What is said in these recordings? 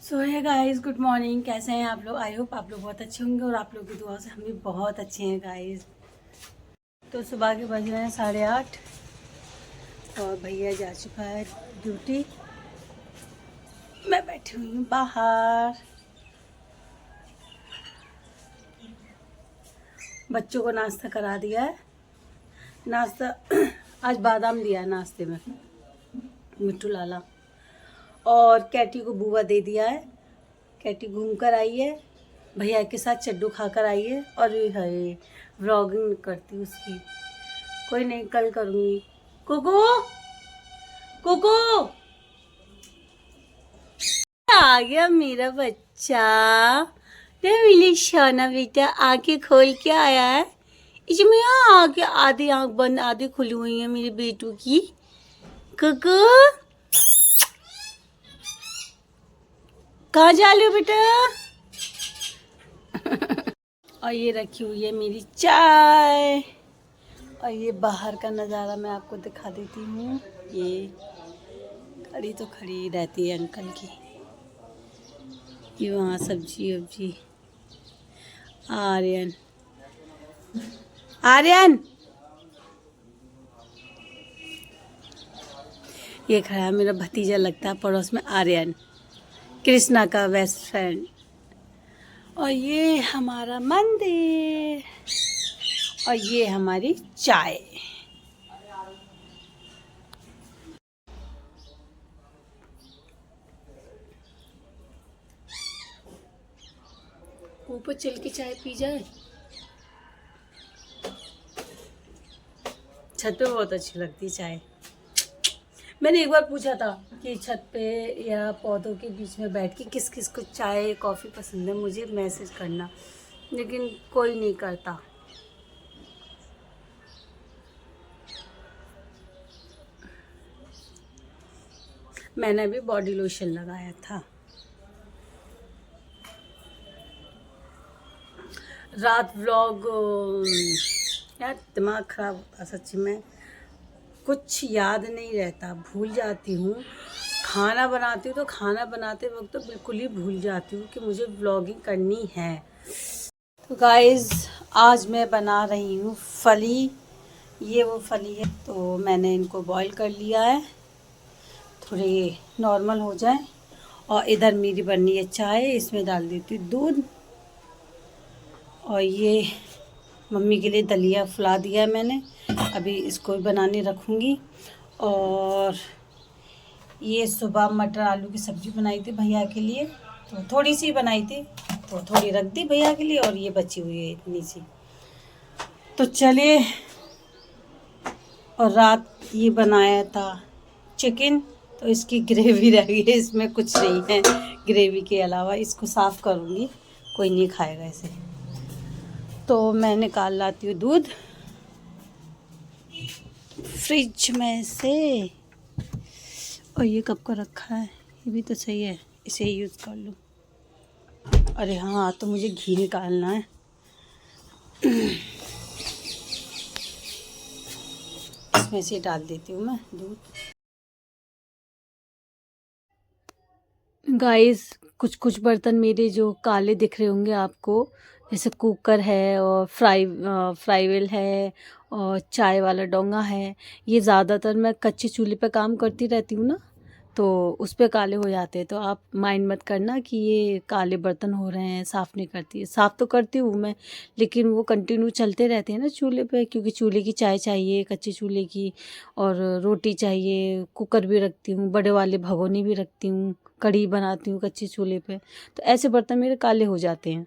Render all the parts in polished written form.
सो है guys, good morning. कैसे हैं आप लोग? आई होप आप लोग बहुत अच्छे होंगे और आप लोग की दुआ से हम भी बहुत अच्छे हैं गाइस। तो सुबह के बज रहे हैं 8:30 और भैया जा चुका है ड्यूटी। मैं बैठी हुई हूँ बाहर। बच्चों को नाश्ता करा दिया है। नाश्ता आज बादाम दिया है नाश्ते में मिट्टू लाला, और कैटी को बुआ दे दिया है। कैटी घूम कर आई है, भैया के साथ चड्डू खा कर आई है और ये है व्लॉगिंग करती हूँ उसकी। कोई नहीं, कल करूँगी। कोको कोको आ गया मेरा बच्चा। ये मिली शाना बेटा आंखें खोल के आया है। इसमें आके आधी आंख बंद आधी खुली हुई है मेरे बेटू की। कोको कहाँ जा रहे हो बेटा? और ये रखी हुई है मेरी चाय। और ये बाहर का नज़ारा मैं आपको दिखा देती हूँ। ये खड़ी तो खड़ी रहती है अंकल की। ये वहाँ सब्जी वब्जी। आर्यन आर्यन ये खड़ा है मेरा भतीजा लगता है पड़ोस में, आर्यन, कृष्णा का बेस्ट फ्रेंड। और ये हमारा मंदिर और ये हमारी चाय। ऊपर चल के चाय पी जाए। छत पे बहुत अच्छी लगती है चाय। मैंने एक बार पूछा था कि छत पे या पौधों के बीच में बैठ के किस किस को चाय कॉफ़ी पसंद है, मुझे मैसेज करना, लेकिन कोई नहीं करता। मैंने भी बॉडी लोशन लगाया था। रात व्लॉग यार दिमाग ख़राब होता सच्ची में, कुछ याद नहीं रहता, भूल जाती हूँ। खाना बनाती हूँ तो खाना बनाते वक्त तो बिल्कुल ही भूल जाती हूँ कि मुझे व्लॉगिंग करनी है। तो गाइज़ आज मैं बना रही हूँ फली। ये वो फली है, तो मैंने इनको बॉईल कर लिया है थोड़े नॉर्मल हो जाए। और इधर मेरी बननी है चाय, इसमें डाल देती हूँ दूध। और ये मम्मी के लिए दलिया फुला दिया है मैंने, अभी इसको भी बनाने रखूँगी। और ये सुबह मटर आलू की सब्ज़ी बनाई थी भैया के लिए, तो थोड़ी सी बनाई थी तो थोड़ी रख दी भैया के लिए, और ये बची हुई है इतनी सी। तो चलिए, और रात ये बनाया था चिकन, तो इसकी ग्रेवी रह गई है, इसमें कुछ नहीं है ग्रेवी के अलावा। इसको साफ़ करूँगी, कोई नहीं खाएगा इसे। तो मैं निकाल लाती हूँ दूध फ्रिज में से। और ये कब का रखा है, ये भी तो सही है, इसे ही यूज़ कर लूँ। अरे हाँ, तो मुझे घी निकालना है। इसमें से डाल देती हूँ मैं दूध। गाइस कुछ कुछ बर्तन मेरे जो काले दिख रहे होंगे आपको, जैसे कुकर है और फ्राईवेल है और चाय वाला डोंगा है, ये ज़्यादातर मैं कच्चे चूल्हे पे काम करती रहती हूँ ना, तो उस पे काले हो जाते हैं। तो आप माइंड मत करना कि ये काले बर्तन हो रहे हैं, साफ़ नहीं करती है। साफ़ तो करती हूँ मैं, लेकिन वो कंटिन्यू चलते रहते हैं ना चूल्हे पे, क्योंकि चूल्हे की चाय चाहिए कच्चे चूल्हे की, और रोटी चाहिए। कुकर भी रखती हूँ, बड़े वाले भगोने भी रखती हूँ, कढ़ी बनाती हूँ कच्चे चूल्हे पे, तो ऐसे बर्तन मेरे काले हो जाते हैं।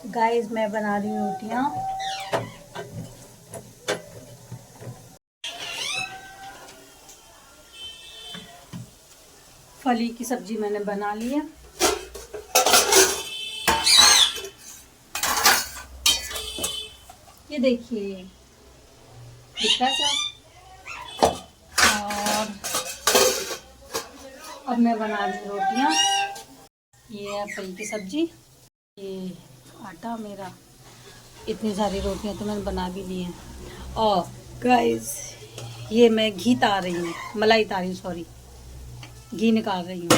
गाइस मैं बना रही हूँ रोटियाँ। फली की सब्जी मैंने बना ली है। ये देखिए दिख रहा है। और अब मैं बना रही हूँ रोटियाँ। ये है फली की सब्जी, ये आटा मेरा। इतनी सारी रोटियाँ तो मैंने बना भी ली हैं। और गाइस ये मैं घी तार रही हूँ, मलाई तार रही हूँ, सॉरी, घी निकाल रही हूँ।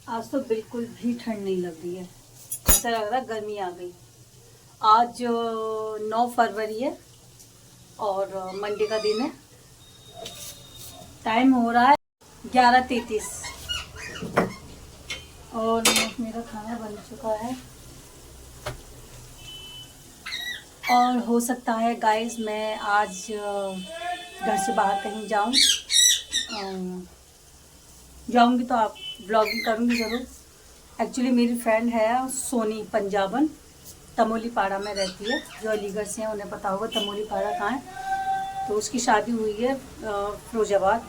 आज तो बिल्कुल भी ठंड नहीं लग रही है, ऐसा लग रहा है गर्मी आ गई। आज 9 फरवरी है और मंडे का दिन है। टाइम हो रहा है 11:33 और मेरा खाना बन चुका है। और हो सकता है गाइस मैं आज घर से बाहर कहीं जाऊंगी तो आप ब्लॉगिंग करूंगी ज़रूर। एक्चुअली मेरी फ्रेंड है सोनी पंजाबन, तमोली पाड़ा में रहती है। जो अलीगढ़ से हैं उन्हें पता होगा तमोली पाड़ा कहाँ है। तो उसकी शादी हुई है फिरोजाबाद,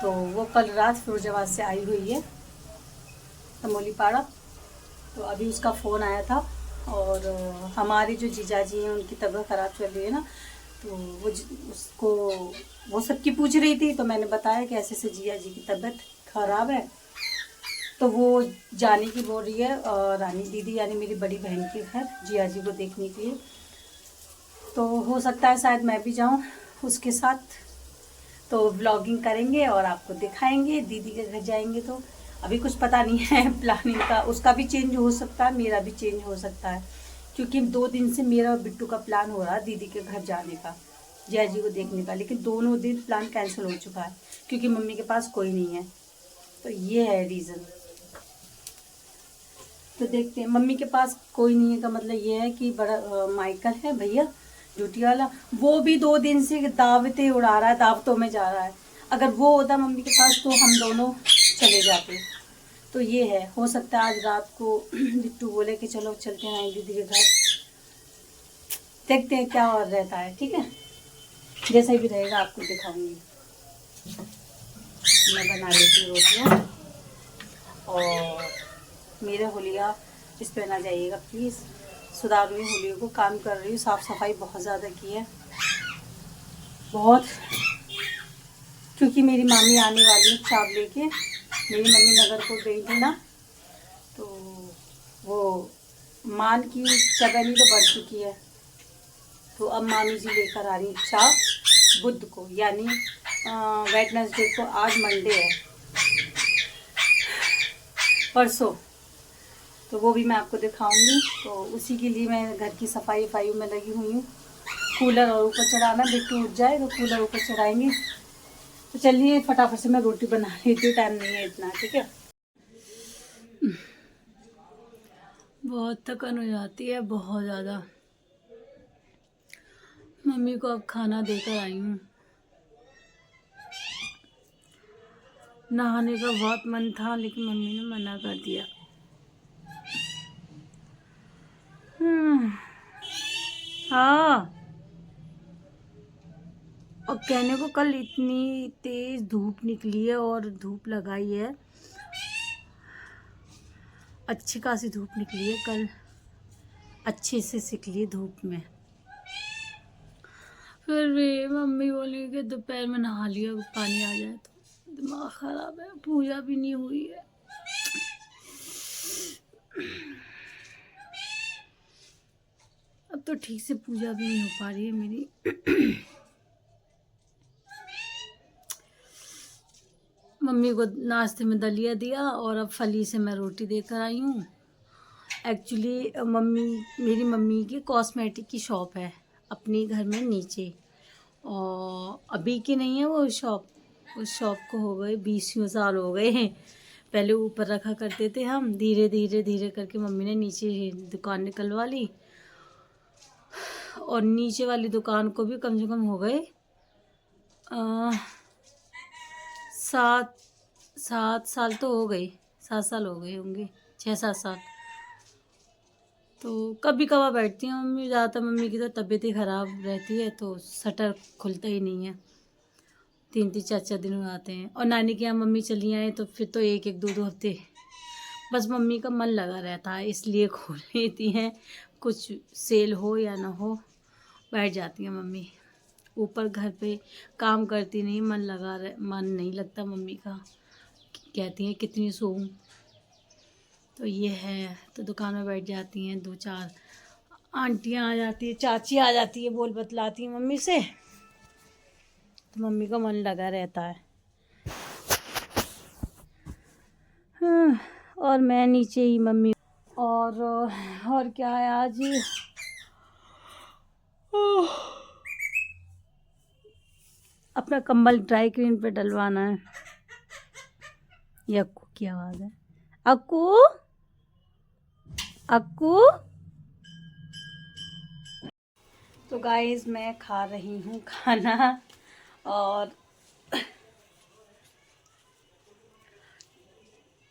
तो वो कल रात फिरोजाबाद से आई हुई है तमोली पाड़ा। तो अभी उसका फ़ोन आया था और हमारे जो जीजाजी हैं उनकी तबीयत ख़राब चल रही है ना, तो वो सबकी पूछ रही थी। तो मैंने बताया कि ऐसे ऐसे जिया जी की तबीयत ख़राब है, तो वो जाने की बोल रही है रानी दीदी यानी मेरी बड़ी बहन के घर जिया जी को देखने के लिए। तो हो सकता है शायद मैं भी जाऊं उसके साथ, तो व्लॉगिंग करेंगे और आपको दिखाएंगे। दीदी के घर जाएंगे तो अभी कुछ पता नहीं है प्लानिंग का, उसका भी चेंज हो सकता है, मेरा भी चेंज हो सकता है, क्योंकि 2 दिन से मेरा और बिट्टू का प्लान हो रहा है दीदी के घर जाने का, जया जी को देखने का, लेकिन दोनों दिन प्लान कैंसिल हो चुका है क्योंकि मम्मी के पास कोई नहीं है। तो ये है रीज़न। तो देखते हैं, मम्मी के पास कोई नहीं है का मतलब ये है कि बड़ा माइकल है भैया ड्यूटी वाला, वो भी 2 दिन से दावतें उड़ा रहा है, दावतों में जा रहा है। अगर वो होता मम्मी के पास तो हम दोनों चले जाते। तो ये है, हो सकता है आज रात को बिट्टू बोले कि चलो चलते हैं दीदी के घर, देखते हैं क्या और रहता है। ठीक है, जैसा भी रहेगा आपको दिखाऊंगी। मैं बना लेती हूँ रोटियाँ और मेरे होलिया इस पे ना जाइएगा प्लीज़, सुधार रही हूँ होलियों को, काम कर रही हूँ, साफ़ सफाई बहुत ज़्यादा की है बहुत, क्योंकि मेरी मामी आने वाली है चावल लेके। मेरी मम्मी नगर को गई थी ना, तो वो मान की चगनी तो बढ़ चुकी है, तो अब मामी जी लेकर आ रही चाव बुध को, यानी वेडनेसडे को, आज मंडे है, परसों, तो वो भी मैं आपको दिखाऊंगी। तो उसी के लिए मैं घर की सफाई वफाई में लगी हुई हूँ। कूलर और ऊपर चढ़ाना, बिट्टू उठ जाए तो कूलर ऊपर चढ़ाएंगे। तो चलिए फटाफट से मैं रोटी बना लेती हूँ, टाइम नहीं है इतना। ठीक है, बहुत थकान हो जाती है, बहुत ज़्यादा। मम्मी को अब खाना देकर आई हूँ। नहाने का बहुत मन था लेकिन मम्मी ने मना कर दिया। हाँ, और कहने को कल इतनी तेज धूप निकली है और धूप लगाई है, अच्छी खासी धूप निकली है कल, अच्छे से सिकली धूप में। फिर भी मम्मी बोली कि दोपहर में नहा लिया, पानी आ जाए तो। दिमाग खराब है, पूजा भी नहीं हुई है। अब तो ठीक से पूजा भी नहीं हो पा रही है मेरी। मम्मी को नाश्ते में दलिया दिया और अब फली से मैं रोटी देकर आई हूँ। एक्चुअली मेरी मम्मी की कॉस्मेटिक की शॉप है अपने घर में नीचे, और अभी की नहीं है वो शॉप, उस शॉप को हो गए 20 साल हो गए हैं। पहले ऊपर रखा करते थे हम, धीरे धीरे धीरे करके मम्मी ने नीचे दुकान निकलवा ली, और नीचे वाली दुकान को भी कम से कम हो गए 7 साल तो हो गए, 7 साल हो गए होंगे, 6-7 साल। तो कभी कभार बैठती हैं मम्मी, ज़्यादातर मम्मी की तो तबीयत ही ख़राब रहती है, तो शटर खुलता ही नहीं है, 3-3 4-4 दिन हो जाते हैं। और नानी के यहाँ मम्मी चली आए तो फिर तो 1-1 2-2 हफ्ते बस मम्मी का मन लगा रहता है, इसलिए खोल लेती हैं, कुछ सेल हो या ना हो बैठ जाती हैं मम्मी। ऊपर घर पे काम करती नहीं, मन नहीं लगता मम्मी का, कहती हैं कितनी सोऊं। तो ये है, तो दुकान में बैठ जाती हैं 2-4 आंटियाँ आ जाती है, चाची आ जाती है, बोल बतलाती है मम्मी से, तो मम्मी का मन लगा रहता है। हाँ, और मैं नीचे ही मम्मी। और क्या है आज ही अपना कंबल ड्राई क्लीन पे डलवाना है। ये अक्कू की आवाज़ है। अक्कू, अक्कू। तो गाइस मैं खा रही हूँ खाना और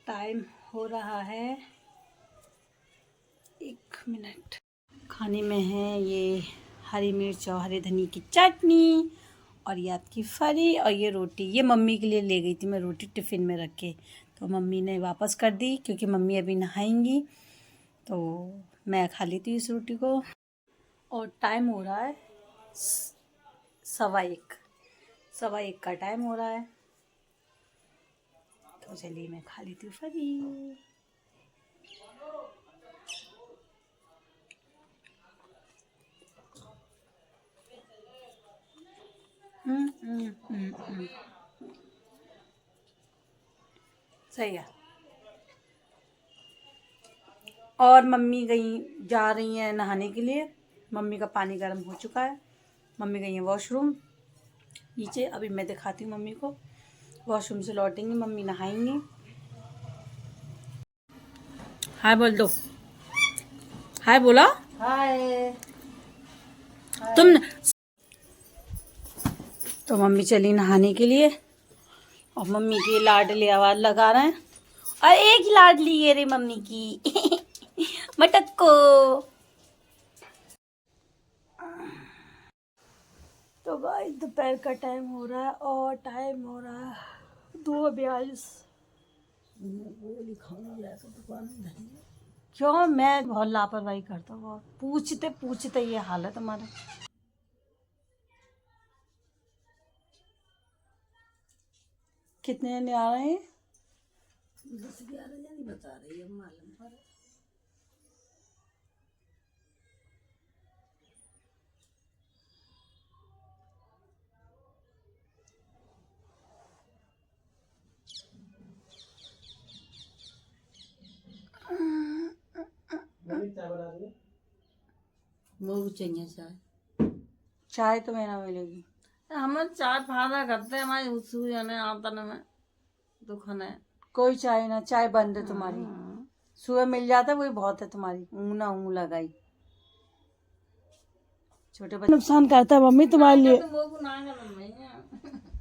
टाइम हो रहा है 1 मिनट। खाने में है ये हरी मिर्च और हरे धनिया की चटनी और याद की फली और ये रोटी। ये मम्मी के लिए ले गई थी मैं रोटी टिफ़िन में रख के, तो मम्मी ने वापस कर दी क्योंकि मम्मी अभी नहाएंगी, तो मैं खा लेती हूँ इस रोटी को। और टाइम हो रहा है 1:15 का टाइम हो रहा है, तो चलिए मैं खा लेती हूँ फली। सही है। और मम्मी जा रही हैं नहाने के लिए। मम्मी का पानी गर्म हो चुका है, मम्मी गई है वॉशरूम नीचे। अभी मैं दिखाती हूँ मम्मी को, वॉशरूम से लौटेंगी, मम्मी नहाएंगी। हाय बोल दो, हाय बोला। हाय तुम। तो मम्मी चली नहाने के लिए और मम्मी की लाडली आवाज़ लगा रहे हैं और एक ही लाडली है रे मम्मी की मटक्को। तो भाई दोपहर का टाइम हो रहा है और टाइम हो रहा है 2:42। क्यों, मैं बहुत लापरवाही करता हूँ, पूछते पूछते ये हाल है तुम्हारा। कितने जने आ रहे हैं? 10-11 जने बता रही है मालूम पर। वो चाहिए चाय तो मेरा मिलेगी। हम चाय फायदा करते हैं हमारी उसूल जाने आता ना में दुखन है। कोई चाय ना, चाय बंद है तुम्हारी। सुबह मिल जाता वही बहुत है तुम्हारी, ऊना ऊँ लगाई। छोटे बच्चे नुकसान करता है मम्मी तुम्हारे लिए। तो वो गुनाह कर